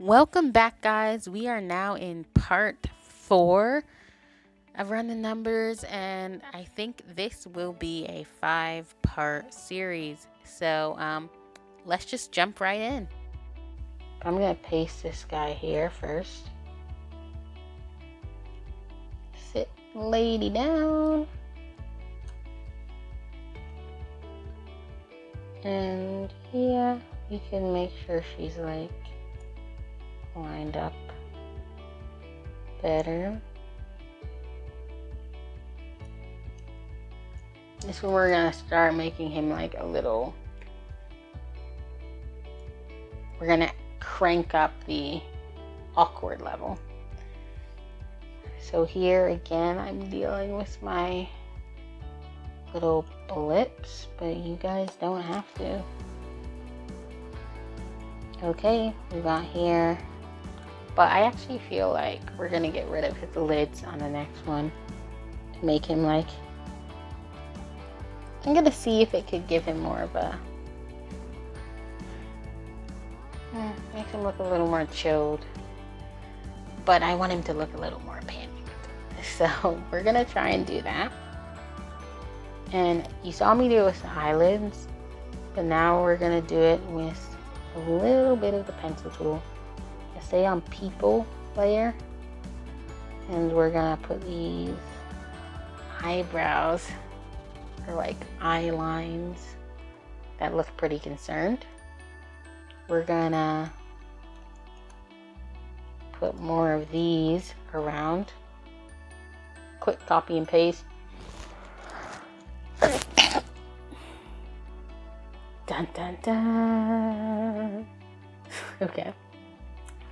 Welcome back, guys. We are now in part 4 of Run the Numbers, and I think this will be a 5-part series. So let's just jump right in. I'm going to paste this guy here first. Sit lady down. And here you can make sure she's like lined up better. This is where we're gonna start making him like a little. We're gonna crank up the awkward level. So here again, I'm dealing with my little blips, but you guys don't have to. Okay, we got here. But I actually feel like we're gonna get rid of his lids on the next one to make him like. I'm gonna see if it could give him more of a. Makes him look a little more chilled. But I want him to look a little more panicked. So we're gonna try and do that. And you saw me do it with the eyelids, but now we're gonna do it with a little bit of the pencil tool. Stay on people layer, and we're gonna put these eyebrows or like eye lines that look pretty concerned. We're gonna put more of these around. Quick copy and paste. Dun dun dun. Okay.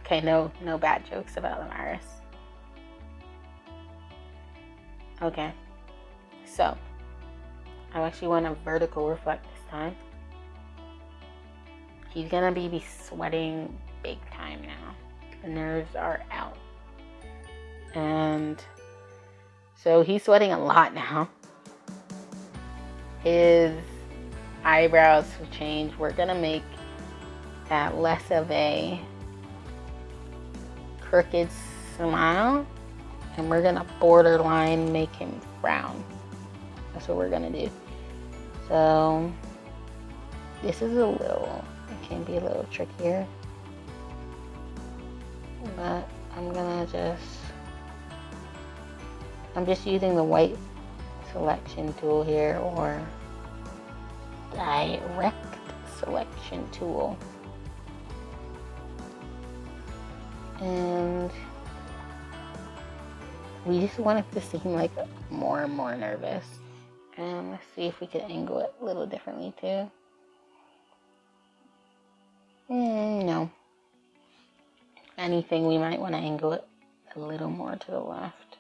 Okay, no bad jokes about the virus. Okay, so I actually want a vertical reflect this time. He's gonna be sweating big time now. The nerves are out. And so he's sweating a lot now. His eyebrows have changed. We're gonna make that less of a crooked smile, and we're gonna borderline make him frown. That's what we're gonna do. So this is it can be a little trickier, but I'm just using the white selection tool here, or direct selection tool. And we just want it to seem like more and more nervous. And let's see if we can angle it a little differently too. No. Anything, we might want to angle it a little more to the left.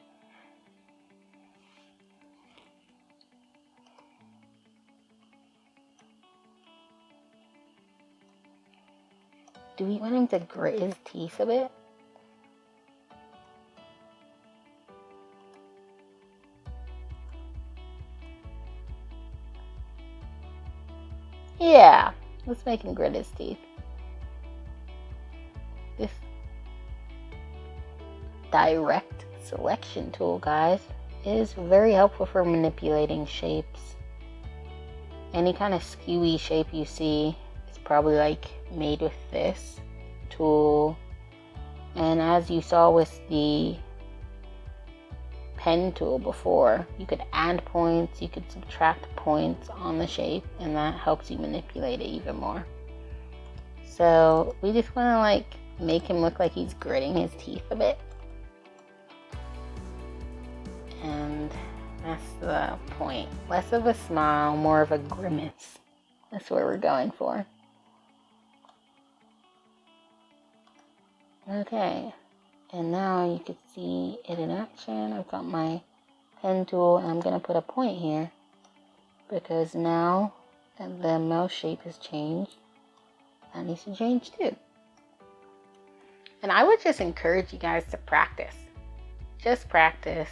Do we want him to grit his teeth a bit? Yeah, let's make him grit his teeth. This direct selection tool, guys, is very helpful for manipulating shapes. Any kind of skewy shape you see is probably like made with this tool. And as you saw with the pen tool before, you could add points, you could subtract points on the shape, and that helps you manipulate it even more. So we just want to like make him look like he's gritting his teeth a bit, and that's the point. Less of a smile, more of a grimace. That's what we're going for. Okay, and now you can see it in action. I've got my pen tool, and I'm going to put a point here because now that the mouth shape has changed, that needs to change too. And I would just encourage you guys to practice. Just practice,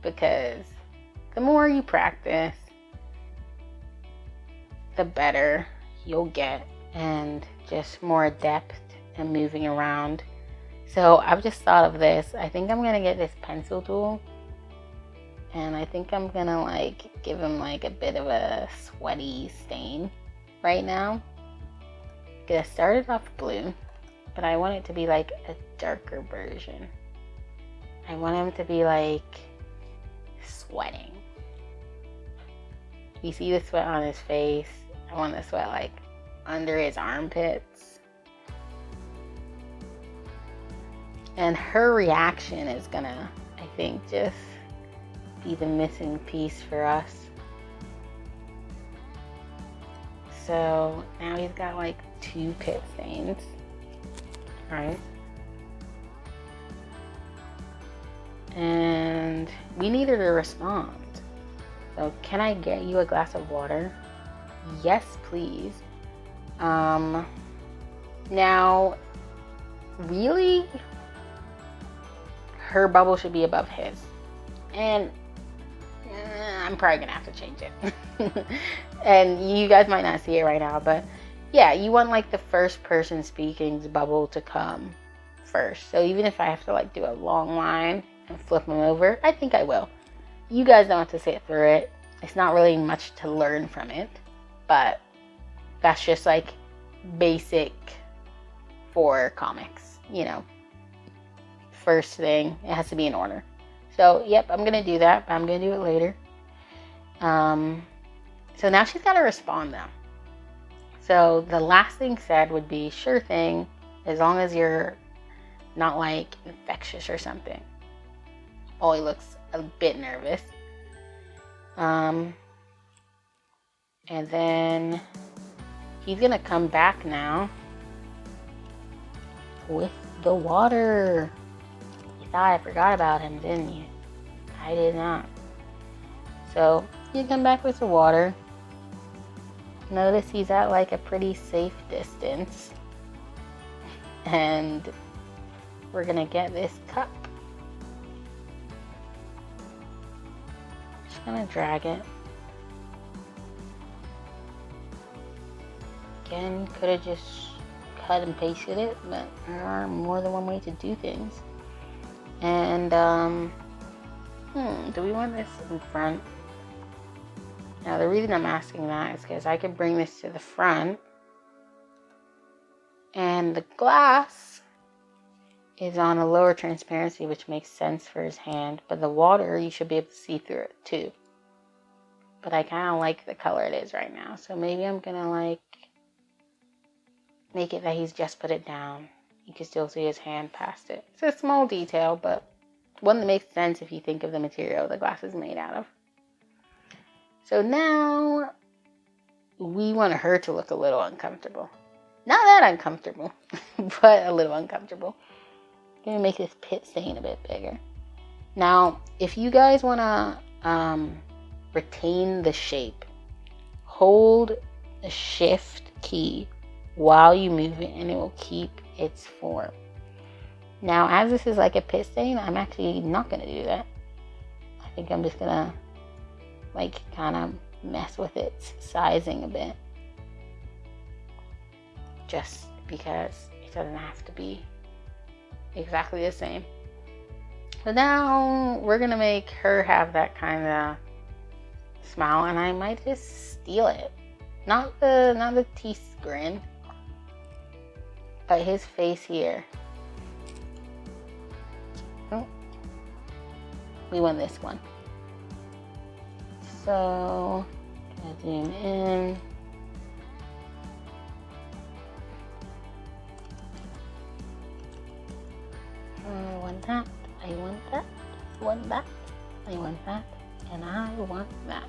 because the more you practice, the better you'll get, and just more adept and moving around. So I've just thought of this. I think I'm gonna get this pencil tool, and I think I'm gonna like give him like a bit of a sweaty stain right now. I'm gonna start it off blue, but I want it to be like a darker version. I want him to be like sweating. You see the sweat on his face. I want the sweat like under his armpits. And her reaction is gonna, I think, just be the missing piece for us. So now he's got like 2 pit stains. Alright. And we need her to respond. So can I get you a glass of water? Yes, please. Now, really, her bubble should be above his. And I'm probably gonna have to change it. And you guys might not see it right now, but yeah, you want like the first person speaking's bubble to come first. So even if I have to like do a long line and flip them over, I think I will. You guys don't have to sit through it. It's not really much to learn from it, but that's just like basic for comics, you know. First thing, it has to be in order. So yep, I'm gonna do that, but I'm gonna do it later. So now she's got to respond though. So the last thing said would be, sure thing, as long as you're not like infectious or something. Oh, he looks a bit nervous. And then he's gonna come back now with the water. You thought I forgot about him, didn't you? I did not. So you come back with the water. Notice he's at like a pretty safe distance. And we're gonna get this cup. Just gonna drag it. Again, could have just cut and pasted it, but there are more than one way to do things. And do we want this in front? Now the reason I'm asking that is because I could bring this to the front, and the glass is on a lower transparency, which makes sense for his hand, but the water, you should be able to see through it too. But I kind of like the color it is right now, so maybe I'm gonna like make it that he's just put it down. You can still see his hand past it. It's a small detail, but one that makes sense if you think of the material the glass is made out of. So now we want her to look a little uncomfortable. Not that uncomfortable, but a little uncomfortable. I'm gonna make this pit stain a bit bigger. Now, if you guys wanna retain the shape, hold the shift key while you move it and it will keep its form. Now, as this is like a pit stain, I'm actually not gonna do that. I think I'm just gonna like kind of mess with its sizing a bit, just because it doesn't have to be exactly the same. So now we're gonna make her have that kind of smile, and I might just steal it. Not the teeth grin, but his face here. Oh, we want this one. So, gonna zoom in. I want that, I want that, I want that, I want that, and I want that.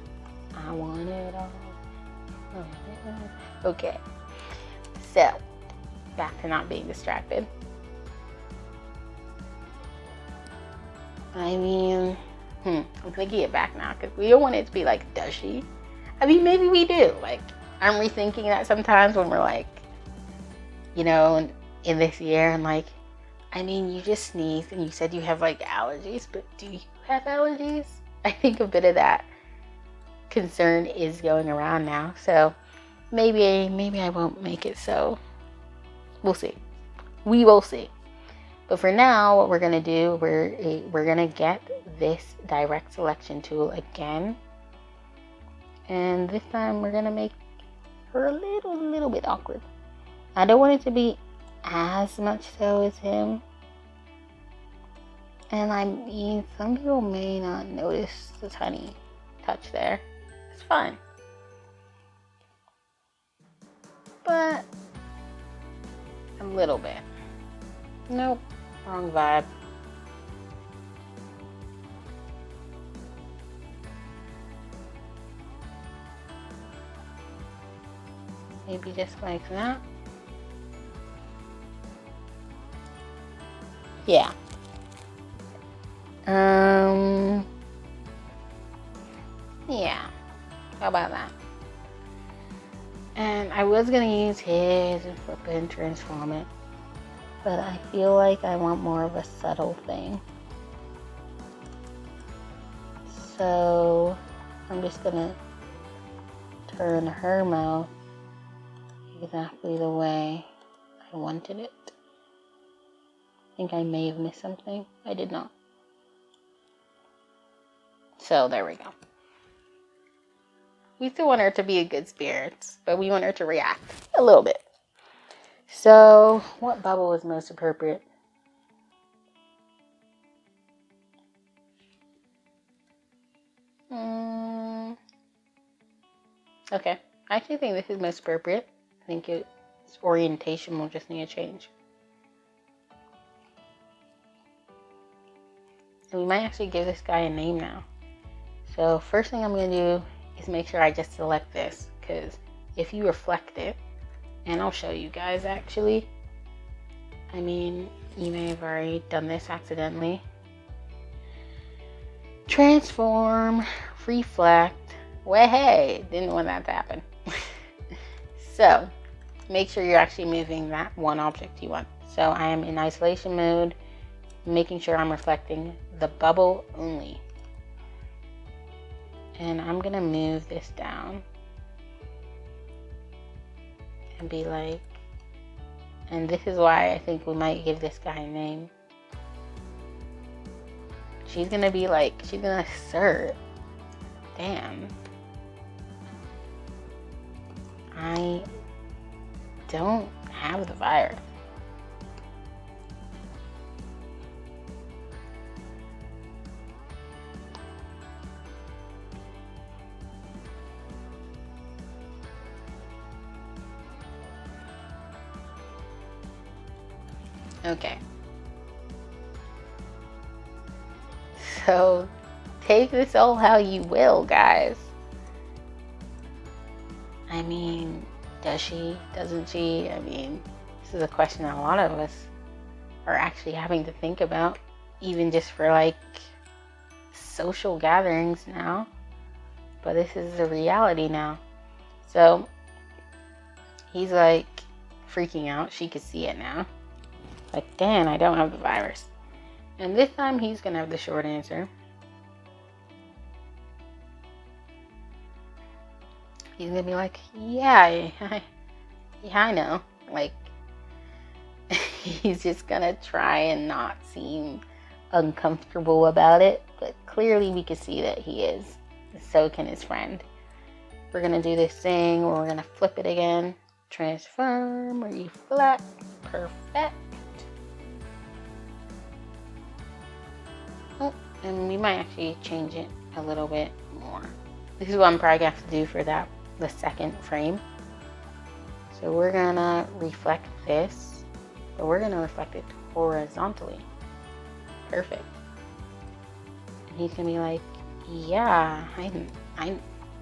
I want it all. Okay, so back to not being distracted. I mean, I'm thinking it back now because we don't want it to be like, does she? I mean, maybe we do. Like, I'm rethinking that sometimes when we're like, you know, in this year, and like, I mean, you just sneezed and you said you have like allergies, but do you have allergies? I think a bit of that concern is going around now. So maybe I won't make it so. We'll see. We will see. But for now, what we're going to do, we're going to get this direct selection tool again. And this time we're going to make her a little bit awkward. I don't want it to be as much so as him. And I mean, some people may not notice the tiny touch there. It's fine. But a little bit. Nope, wrong vibe. Maybe just like that. Yeah. Yeah. How about that? And I was gonna use his and flip it and transform it, but I feel like I want more of a subtle thing. So I'm just gonna turn her mouth exactly the way I wanted it. I think I may have missed something. I did not. So there we go. We still want her to be in good spirits, but we want her to react a little bit. So what bubble is most appropriate? Okay, I actually think this is most appropriate. I think its orientation will just need a change. And we might actually give this guy a name now. So first thing I'm going to do is make sure I just select this, because if you reflect it, and I'll show you guys actually. I mean, you may have already done this accidentally. Transform, reflect. Well, hey, didn't want that to happen. So make sure you're actually moving that one object you want. So I am in isolation mode, making sure I'm reflecting the bubble only. And I'm gonna move this down and be like, and this is why I think we might give this guy a name. She's gonna be like, she's gonna assert, damn, I don't have the virus. Okay. So take this all how you will, guys. I mean, does she? Doesn't she? I mean, this is a question that a lot of us are actually having to think about, even just for like social gatherings now. But this is a reality now. So he's like freaking out. She could see it now. Like, damn, I don't have the virus. And this time he's gonna have the short answer. He's gonna be like, yeah, I know. Like, he's just gonna try and not seem uncomfortable about it. But clearly we can see that he is. So can his friend. We're gonna do this thing where we're gonna flip it again. Transform, reflect, perfect. Oh, and we might actually change it a little bit more. This is what I'm probably gonna have to do for that, the second frame. So we're gonna reflect this, but we're gonna reflect it horizontally. Perfect. And he's gonna be like, yeah, I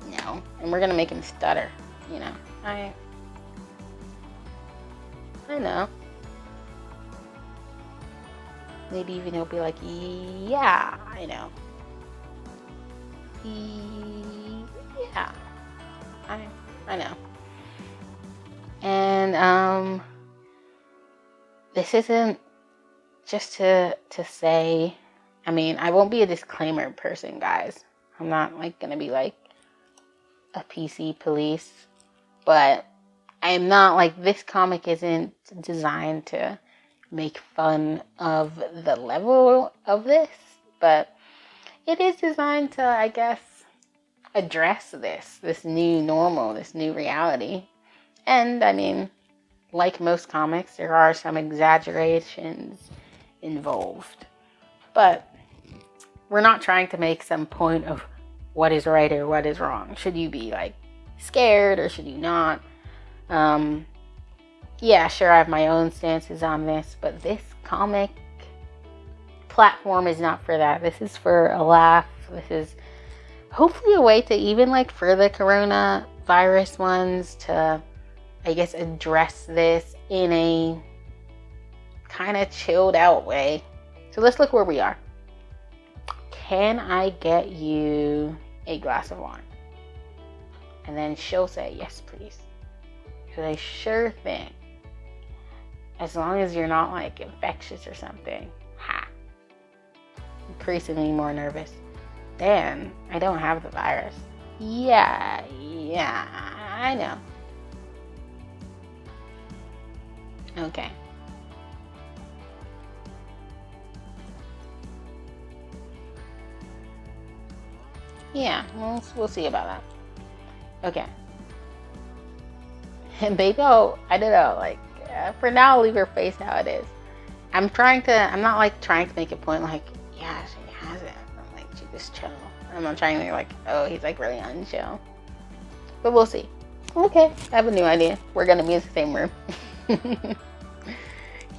know. And we're gonna make him stutter, you know. I know. Maybe even he'll be like, yeah, I know. Yeah, I know. And this isn't just to say, I mean, I won't be a disclaimer person, guys. I'm not like gonna be like a PC police, but I am not like, this comic isn't designed to make fun of the level of this, but it is designed to, I guess, address this new normal, this new reality. And I mean, like most comics, there are some exaggerations involved, but we're not trying to make some point of what is right or what is wrong. Should you be like scared or should you not? Yeah, sure, I have my own stances on this, but this comic platform is not for that. This is for a laugh. This is hopefully a way to even like for the coronavirus ones to, I guess, address this in a kind of chilled out way. So let's look where we are. Can I get you a glass of wine? And then she'll say, yes, please. Because I sure think, as long as you're not like infectious or something, increasingly more nervous. Then I don't have the virus. Yeah, I know. Okay. Yeah, we'll see about that. Okay. And baby, I don't know, like, for now, I'll leave her face how it is. I'm not like trying to make a point like, yeah, she has it. I'm like, she just chill. I'm not trying to be like, oh, he's like really unchill. But we'll see. Okay, I have a new idea. We're gonna be in the same room.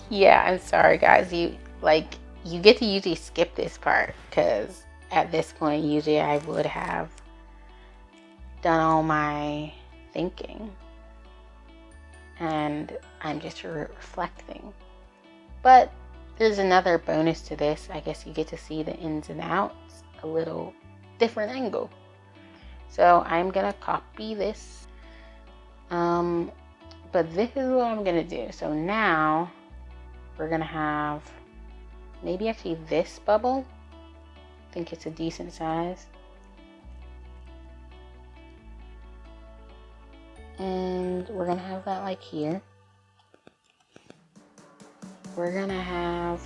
Yeah, I'm sorry guys. You get to usually skip this part because at this point, usually I would have done all my thinking. And I'm just reflecting. But there's another bonus to this. I guess you get to see the ins and outs a little different angle. So I'm gonna copy this. But this is what I'm gonna do. So now we're gonna have maybe actually this bubble. I think it's a decent size. And we're gonna have that like here. We're gonna have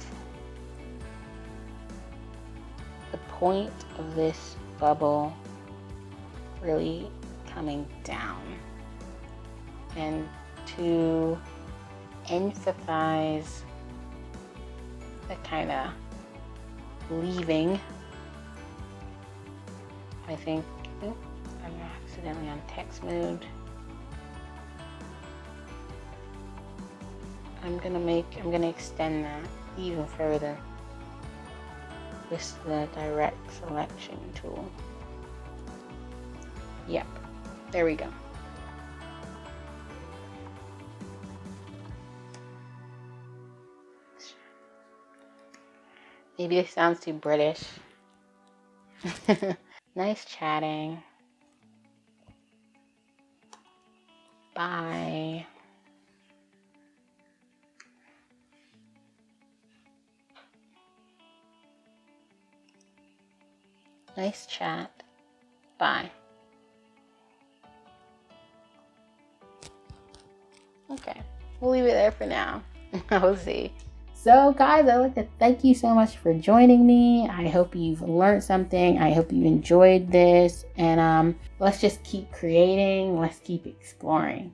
the point of this bubble really coming down. And to emphasize the kind of leaving, I think, I'm accidentally on text mode. I'm gonna extend that even further with the direct selection tool. Yep, there we go. Maybe this sounds too British. Nice chatting. Bye. Nice chat. Bye. Okay, we'll leave it there for now. We'll see. So guys, I'd like to thank you so much for joining me. I hope you've learned something. I hope you enjoyed this. And let's just keep creating. Let's keep exploring.